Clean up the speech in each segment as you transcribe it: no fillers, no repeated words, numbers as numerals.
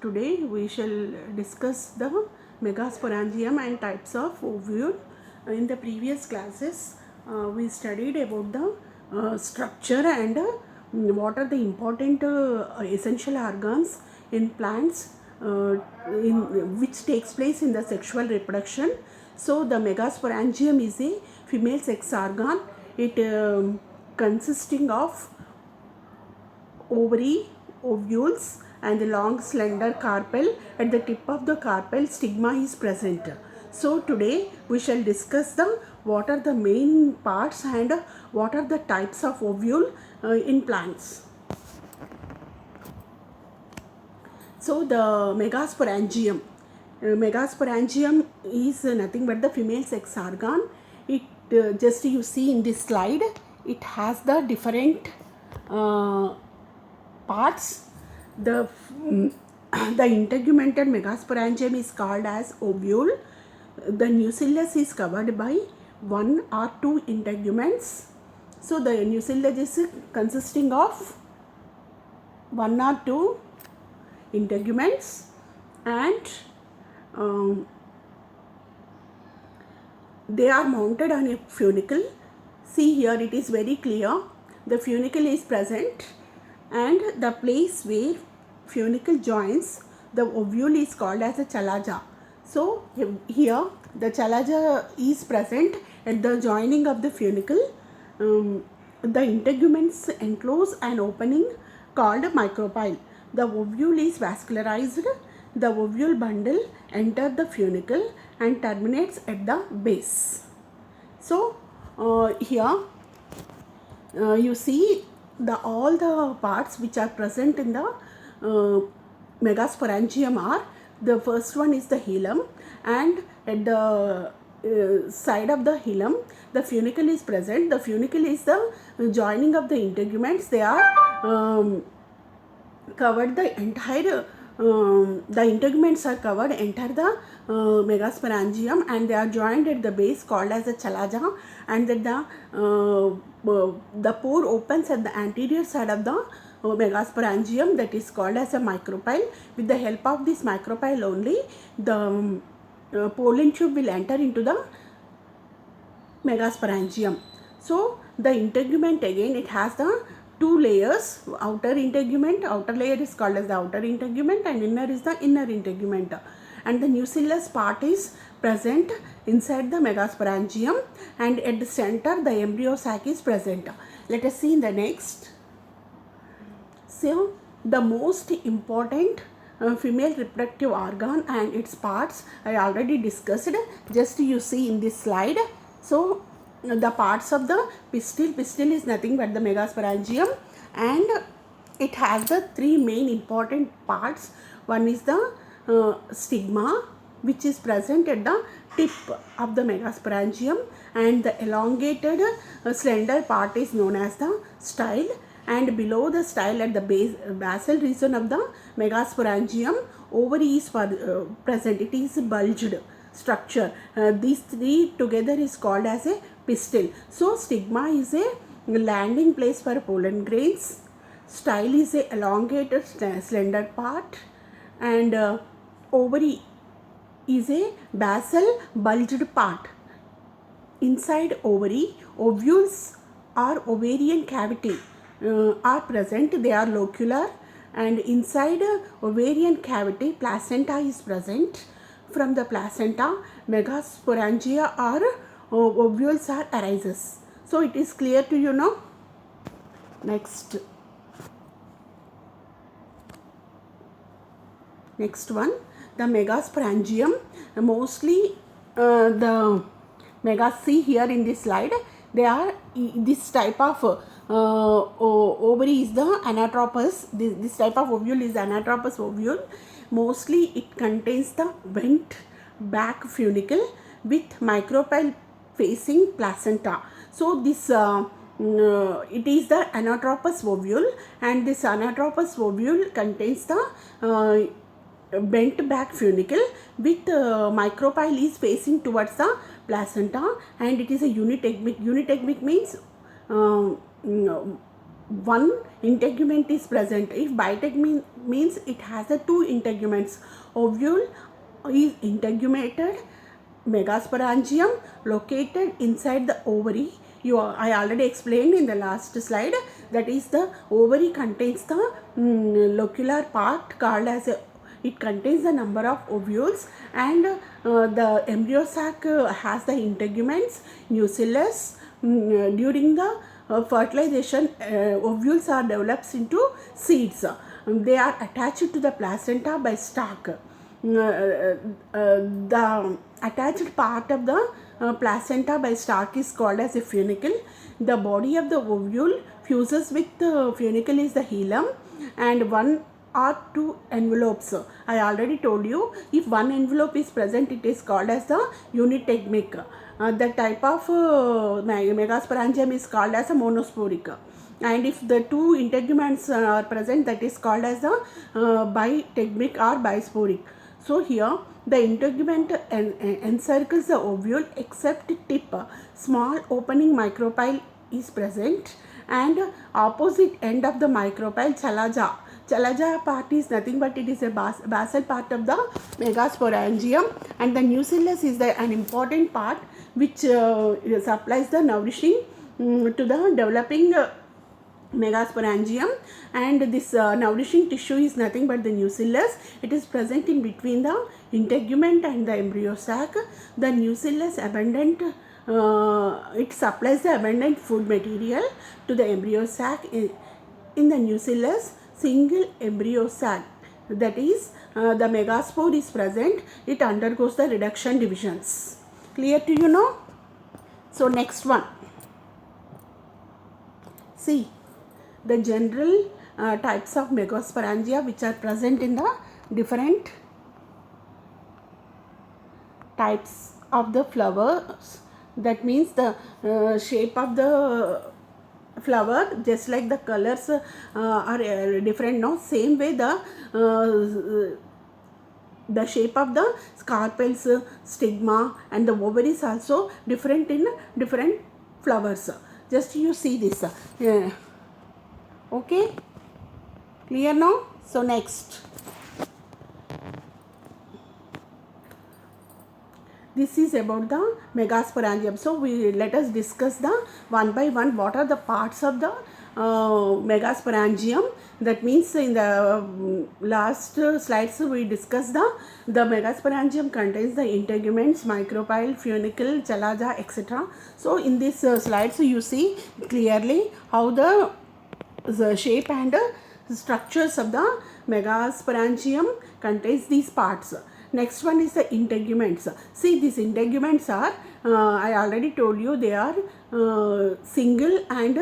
Today we shall discuss the megasporangium and types of ovule. In the previous classes, we studied about the structure and what are the important essential organs in plants which takes place in the sexual reproduction. So the megasporangium is a female sex organ. It consisting of ovary, ovules, and the long slender carpel. At the tip of the carpel, stigma is present. So today we shall discuss the what are the main parts and what are the types of ovule in plants. So the megasporangium is nothing but the female sex organ. It just you see in this slide, it has the different parts. The the integumented megasporangium is called as ovule. The nucellus is covered by one or two integuments. So the nucellus is consisting of one or two integuments, and they are mounted on a funicle. See here, it is very clear. The funicle is present, and the place where funicle joins the ovule is called as a chalaja. So here the chalaja is present at the joining of the funicle. The integuments enclose an opening called micropyle. The ovule is vascularized. The ovule bundle enters the funicle and terminates at the base. So here you see all the parts which are present in the megasporangium are: the first one is the hilum, and at the side of the hilum the funicle is present. The funicle is the joining of the integuments. They are covered the entire the integuments are covered enter the megasporangium, and they are joined at the base called as the chalaja, and that the pore opens at the anterior side of the megasporangium, that is called as a micropyle. With the help of this micropyle only, the pollen tube will enter into the megasporangium. So the integument, again, it has the two layers. Outer layer is called as the outer integument, and inner is the inner integument, and the nucellus part is present inside the megasporangium, and at the center the embryo sac is present. Let us see in the next. So the most important female reproductive organ and its parts I already discussed. Just you see in this slide. So the parts of the pistil is nothing but the megasporangium, and it has the three main important parts. One is the stigma, which is present at the tip of the megasporangium, and the elongated slender part is known as the style, and below the style at the basal region of the megasporangium, ovary is present. It is bulged structure. These three together is called as a pistil. So stigma is a landing place for pollen grains. Style is a elongated slender part, and ovary is a basal bulged part. Inside ovary, ovules or ovarian cavity are present. They are locular, and inside ovarian cavity placenta is present. From the placenta, megasporangia or ovules are arises. So it is clear to you now. Next one, the megasporangium. Mostly the see here in this slide, they are this type of ovary is the anatropous. This type of ovule is anatropous ovule. Mostly it contains the bent back funicle with micropyle facing placenta. So this it is the anatropous ovule, and this anatropous ovule contains the bent back funicle with micropyle is facing towards the placenta, and it is a unitegmic. Unitegmic means one integument is present. If bitegum means it has the two integuments. Ovule is integumented megasporangium located inside the ovary. I already explained in the last slide, that is the ovary contains the locular part called as a, it contains the number of ovules, and the embryo sac has the integuments nucellus. During the fertilization, ovules are developed into seeds. They are attached to the placenta by stalk. The attached part of the placenta by stalk is called as a funicle. The body of the ovule fuses with the funicle is the hilum, and one or two envelopes. I already told you, if one envelope is present, it is called as the unitegmic. The type of megasporangium is called as a monosporic. And if the two integuments are present, that is called as the bitegmic or bisporic. So here the integument encircles the ovule except tip. Small opening micropyle is present, and opposite end of the micropyle chalaza. Chalaza part is nothing but it is a basal part of the megasporangium, and the nucellus is an important part which supplies the nourishing to the developing megasporangium, and this nourishing tissue is nothing but the nucellus. It is present in between the integument and the embryo sac. The nucellus abundant, it supplies the abundant food material to the embryo sac. In the nucellus, single embryo sac, that is the megaspore is present. It undergoes the reduction divisions. Clear to you now? So next one, see the general types of megasporangia which are present in the different types of the flowers. That means the shape of the flower, just like the colors are different, no, same way the shape of the scarpels, stigma, and the ovaries also different in different flowers. Just you see this. Okay, clear now? So next, this is about the megasporangium. So let us discuss the one by one what are the parts of the megasporangium. That means in the last slides we discussed the megasporangium contains the integuments, micropyle, funicle, chalaza, etc. So in these slides you see clearly how the shape and structures of the megasporangium contains these parts. Next one is the integuments. See, these integuments are, I already told you, they are single, and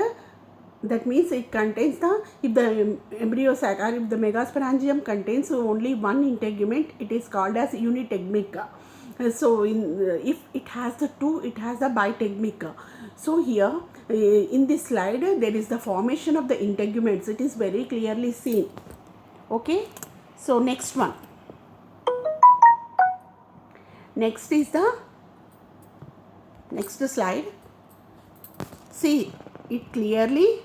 that means it contains if the embryo sac or if the megasporangium contains only one integument, it is called as unitegmic. So if it has the two, it has the bitegmic. So here in this slide there is the formation of the integuments. It is very clearly seen. Okay, so next one. Next is the next slide. See, it clearly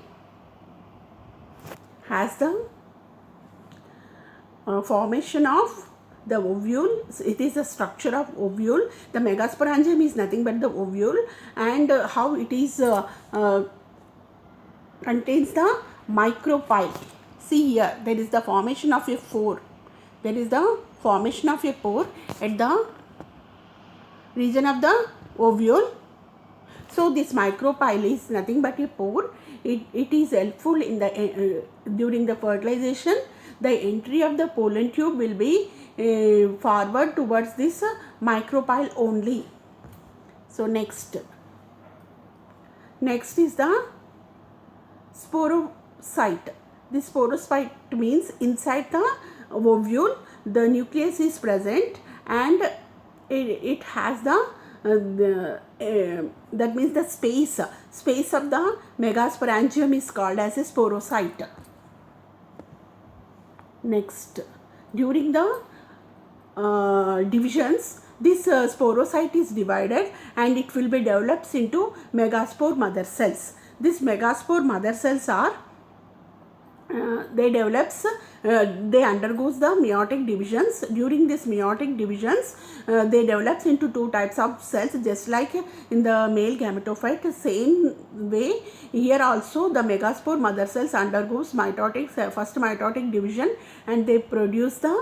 has the formation of the ovule. It is a structure of ovule. The megasporangium is nothing but the ovule, and how it is contains the micropyle. See here, there is the formation of a pore. There is the formation of a pore at the region of the ovule. So this micropyle is nothing but a pore. It is helpful in the during the fertilization. The entry of the pollen tube will be forward towards this micropyle only. So next is the sporocyte. This sporocyte means inside the ovule the nucleus is present, and it has that means the space of the megasporangium is called as a sporocyte. Next, during the divisions, this sporocyte is divided and it will be developed into megaspore mother cells. These megaspore mother cells are they undergoes the meiotic divisions. During this meiotic divisions, they develops into two types of cells, just like in the male gametophyte. Same way here also the megaspore mother cells undergoes first mitotic division, and they produce the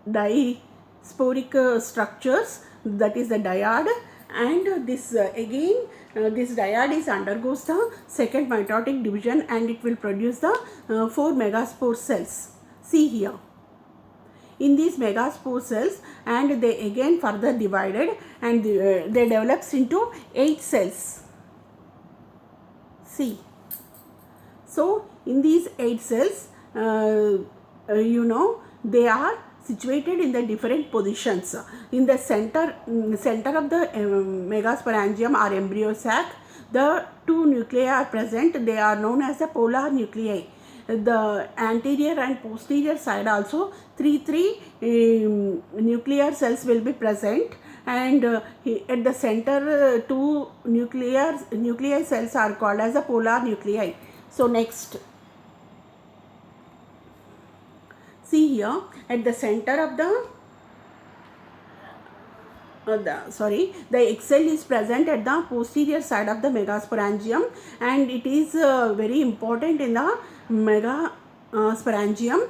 disporic structures, that is the dyad. And this this dyad is undergoes the second mitotic division, and it will produce the 4 megaspore cells. See here, in these megaspore cells, and they again further divided, and they develops into 8 cells. See, so in these 8 cells, they are situated in the different positions. In the center of the megasporangium or embryo sac, the 2 nuclei are present. They are known as the polar nuclei. The anterior and posterior side also 3 nuclear cells will be present, and at the center 2 nuclei cells are called as the polar nuclei. So next, see here, at the center of the egg cell is present at the posterior side of the megasporangium, and it is very important in the megasporangium.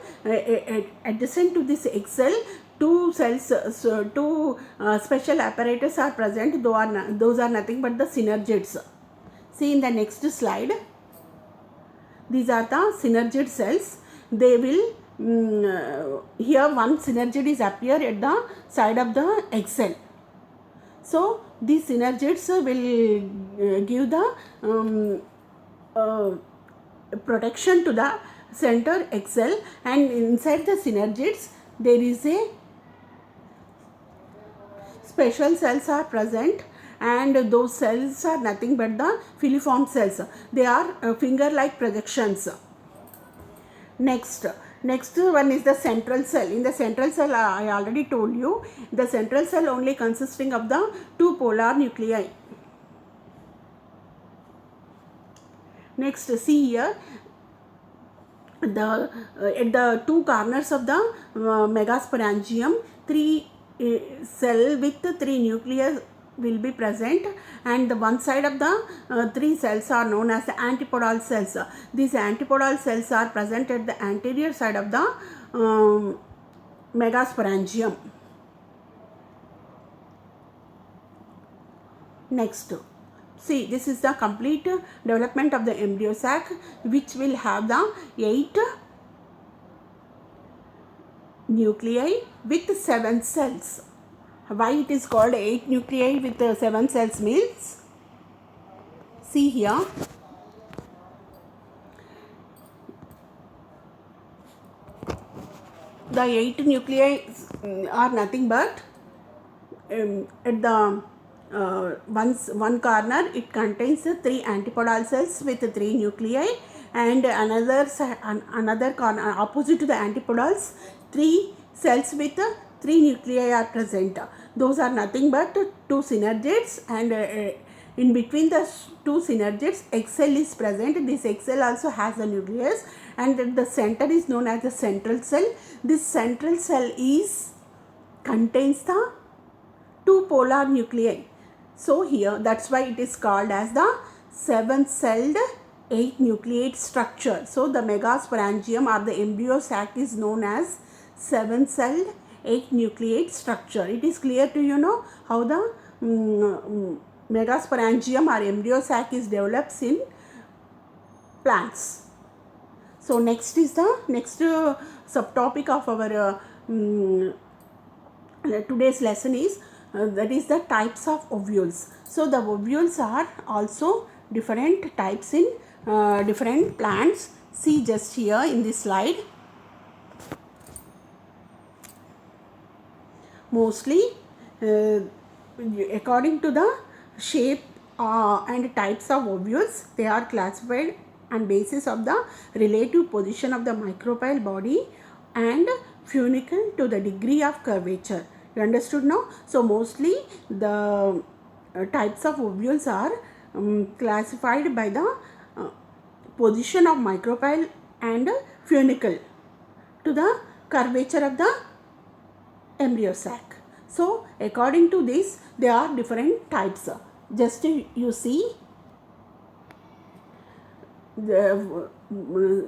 Adjacent to this egg cell, 2 cells, two special apparatus are present. Those are nothing but the synergids. See in the next slide, these are the synergid cells. They will here one synergid is appear at the side of the egg cell. So these synergids will give the protection to the center egg cell, and inside the synergids there is a special cells are present, and those cells are nothing but the filiform cells. They are finger like projections. Next one is the central cell. In the central cell, I already told you, the central cell only consisting of the 2 polar nuclei. Next, see here, the at the 2 corners of the megasporangium, 3 cell with 3 nuclei will be present, and the one side of the 3 cells are known as the antipodal cells. These antipodal cells are present at the anterior side of the megasporangium. Next, see, this is the complete development of the embryo sac, which will have the 8 nuclei with 7 cells. Why it is called 8 nuclei with 7 cells means, see here, the 8 nuclei are nothing but at the one corner it contains 3 antipodal cells with 3 nuclei, and another corner opposite to the antipodals 3 cells with 3 nuclei are present. Those are nothing but 2 synergids, and in between the 2 synergids egg cell is present. This egg cell also has the nucleus, and the center is known as the central cell. This central cell contains the 2 polar nuclei. So here, that's why it is called as the 7-celled 8 nucleate structure. So the megasporangium or the embryo sac is known as 7-celled 8 nucleate structure. It is clear to you know how the megasporangium or embryo sac is develops in plants. So next is the next subtopic of our today's lesson is that is the types of ovules. So the ovules are also different types in different plants. See just here in this slide. Mostly according to the shape and types of ovules, they are classified on basis of the relative position of the microbial body and funicle to the degree of curvature. You understood now? So mostly the types of ovules are classified by the position of micropyle and funicle to the curvature of the embryo sac. So according to this, there are different types. Just you see,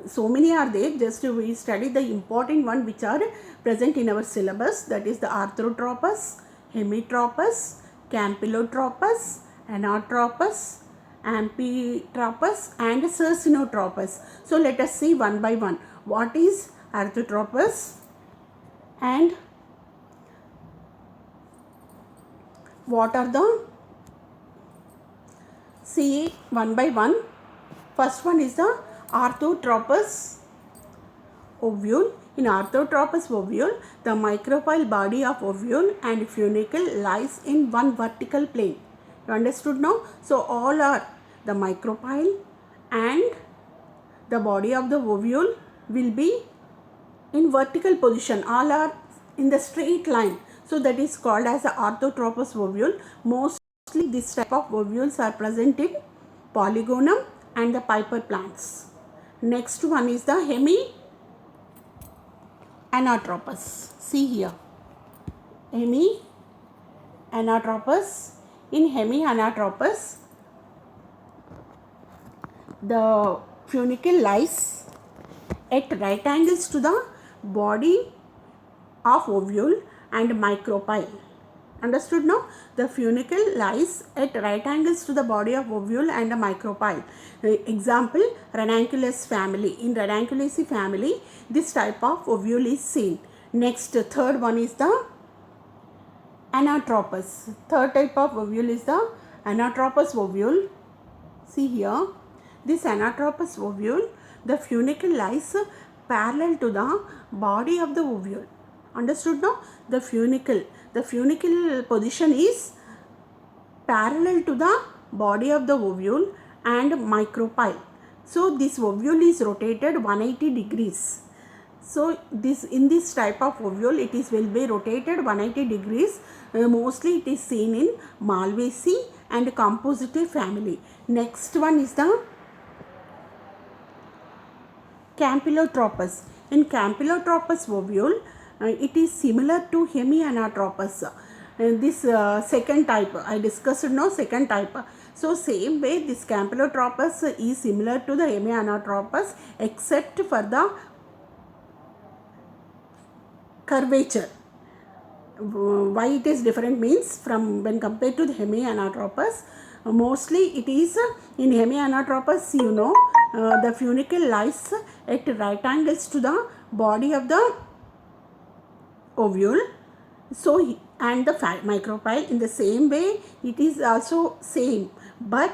so many are there. Just we study the important one which are present in our syllabus, that is the Arthropteropus, Hemitropus, Campylotropus, Anatropus, Amphitropus and Cercinotropus. So let us see one by one. What is Arthropteropus and what are the, see one by one. First one is the Arthropteropus ovule. In Arthropteropus ovule, the micropyle body of ovule and funicle lies in one vertical plane. You understood now? So all are the micropyle and the body of the ovule will be in vertical position. All are in the straight line. So that is called as the Arthropteropus ovule. Mostly this type of ovules are present in Polygonum and the Piper plants. Next one is the Hemianatropus. See here, Hemianatropus. In Hemianatropus, the funicle lies at right angles to the body of ovule and micropyle. Understood now? The funicle lies at right angles to the body of ovule and a micropyle. Example, Ranunculus family. In Ranunculaceae family, this type of ovule is seen. Next, third one is the Anatropus. Third type of ovule is the Anatropus ovule. See here, this Anatropus ovule, the funicle lies parallel to the body of the ovule. Understood now? The funicle position is parallel to the body of the ovule and micropyle. So this ovule is rotated 180 degrees. So in this type of ovule, it will be rotated 180 degrees. Mostly it is seen in Malvaceae and Compositae family. Next one is the Campylotropus. In Campylotropus ovule, it is similar to Hemianatropus. This second type I discussed now, second type. So same way this Campylotropus is similar to the Hemianatropus except for the curvature. Why it is different means, from when compared to the Hemianatropus, mostly it is in Hemianatropus, you know, the funicle lies at right angles to the body of the ovule. So and the micropyle, in the same way it is also same, but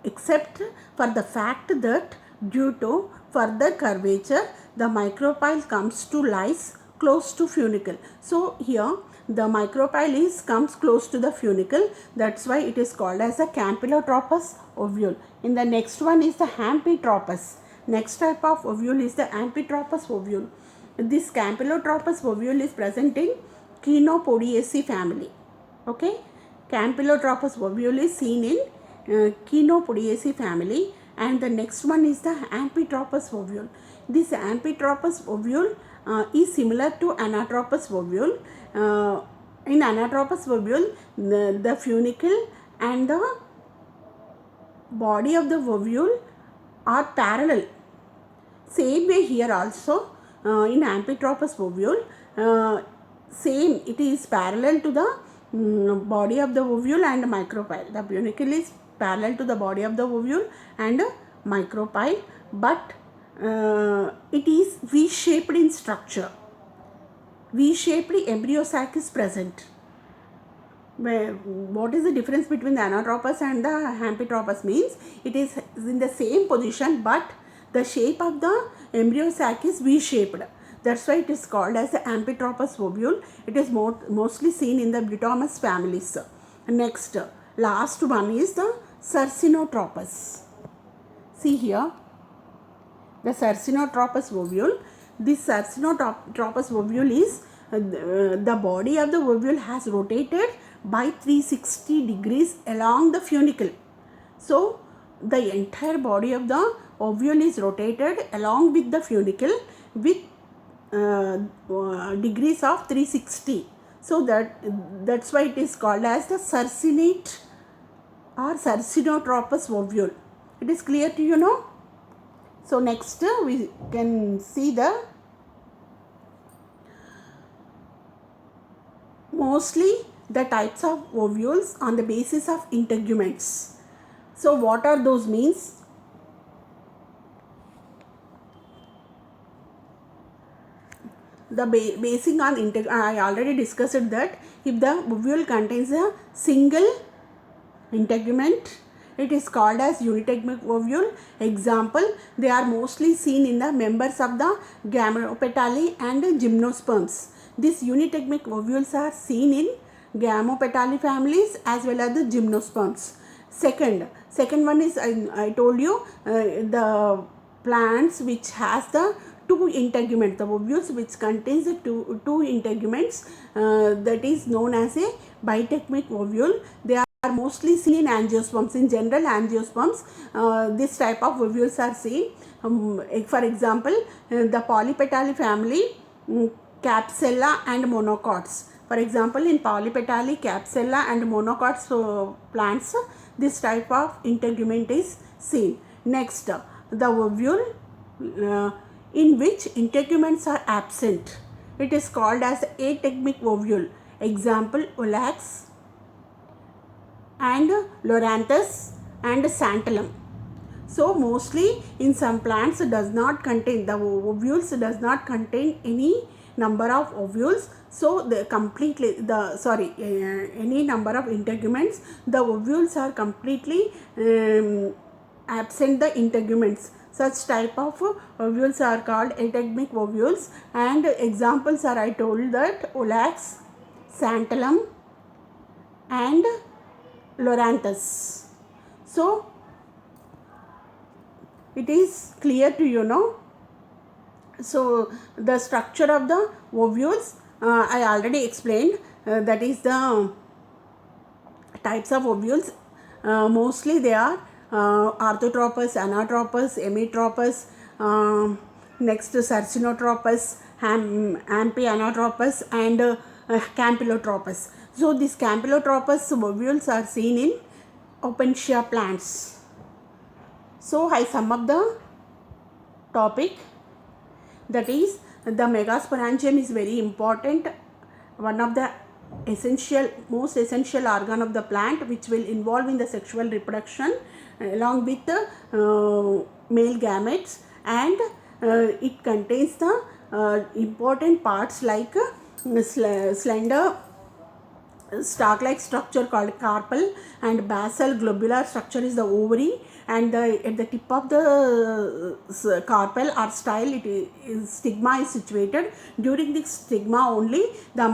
except for the fact that due to further curvature, the micropyle comes to lies close to funicle. So here the micropyle comes close to the funicle. That's why it is called as a Campylotropus ovule. In the next one is the Amphitropus. Next type of ovule is the Amphitropus ovule. This Campylotropus ovule is present in Chenopodiaceae family. Okay, Campylotropus ovule is seen in Chenopodiaceae family. And the next one is the Amphitropus ovule. This Amphitropus ovule is similar to Anatropus ovule. In Anatropus ovule, the funicle and the body of the ovule are parallel. Same way here also, in Amphitropus ovule, same, it is parallel to the body of the ovule and micropyle. The funicle is parallel to the body of the ovule and micropyle, but it is V-shaped in structure. V-shaped embryo sac is present. What is the difference between the Anatropus and the Amphitropus means, it is in the same position, but the shape of the embryo sac is V-shaped. That's why it is called as the Amphitropus ovule. It is mostly seen in the Butomus families. Next, last one is the Cercinotropus. See here, the Cercinotropus ovule. This Cercinotropus ovule is, the body of the ovule has rotated by 360 degrees along the funicle. So the entire body of the ovule is rotated along with the funicle with degrees of 360. So that's why it is called as the circinate or circinotropous ovule. It is clear to you now? So next we can see the mostly the types of ovules on the basis of integuments. So what are those means? The basing on I already discussed that if the ovule contains a single integument, it is called as unitegmic ovule. Example, they are mostly seen in the members of the Gamopetalae and Gymnosperms. These unitegmic ovules are seen in Gamopetalae families as well as the Gymnosperms. Second one is I told you the plants which has the two integuments, the ovules which contains the two integuments, that is known as a bitegmic ovule. They are mostly seen in angiosperms. In general angiosperms, this type of ovules are seen. For example, the Polypetalae family, Capsella and Monocots. For example, in Polypetalae, Capsella and Monocots plants, this type of integument is seen. Next, the ovule in which integuments are absent, it is called as ategmic ovule. Example, Olax and Loranthus and Santalum. So mostly in some plants does not contain, the ovules does not contain any number of ovules. So the completely any number of integuments, the ovules are completely absent the integuments. Such type of ovules are called ategmic ovules, and examples are, I told that, Olax, Santalum and Loranthus. So it is clear to you now. So the structure of the ovules I already explained, that is the types of ovules. Mostly they are orthotropous, anatropous, emitropous, next circinotropous, ampianatropous and campylotropous. So these campylotropous ovules are seen in Opuntia plants. So I sum up the topic, that is the megasporangium is very important, one of the most essential organ of the plant, which will involve in the sexual reproduction along with the male gametes, and it contains the important parts like slender stalk-like structure called carpel, and basal globular structure is the ovary, and at the tip of the carpel or style stigma is situated. During the stigma only the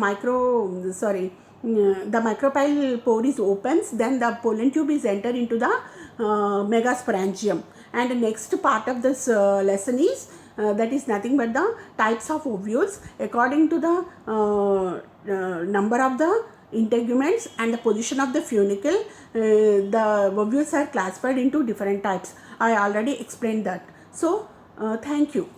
micropyle pore is opens, then the pollen tube is entered into the megasporangium. And the next part of this lesson is that is nothing but the types of ovules according to the number of the integuments and the position of the funicle. The ovules are classified into different types. I already explained that. So thank you.